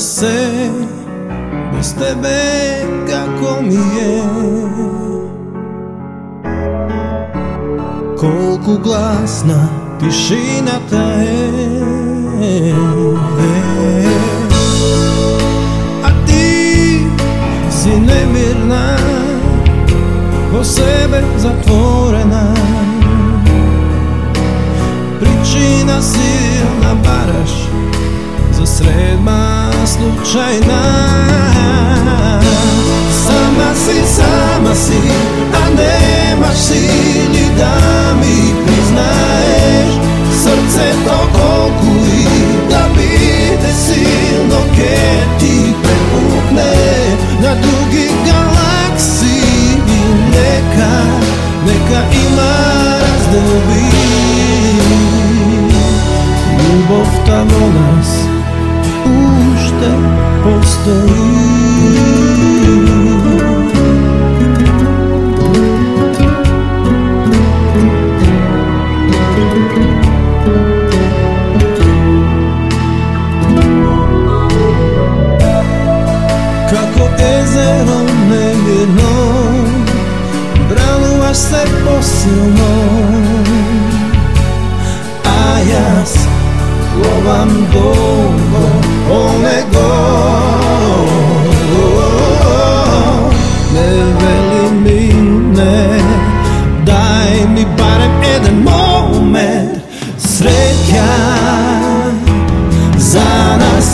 se bez tebe kako mi je. Kolku glasna tišina ta je, a ti si nemirna, ko sebe zatvorena. Pričina silna baraš za sredma slučajna. Sama si, a nemaš sili da mi priznaješ. Srce to kolkuje da bide silno ke ti prepukne na drugi galaksiji. Neka ima razdelbi, ljubov tamo nas ušte postoji. Kako jezero nemirno branuvaš se posilno, a jas lovam dolgo onego. Ne veli mi ne, daj mi barem jedan moment sreća za nas.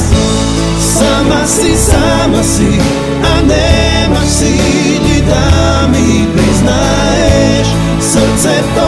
Sama si, a nemaš sili da mi priznaješ. Srce to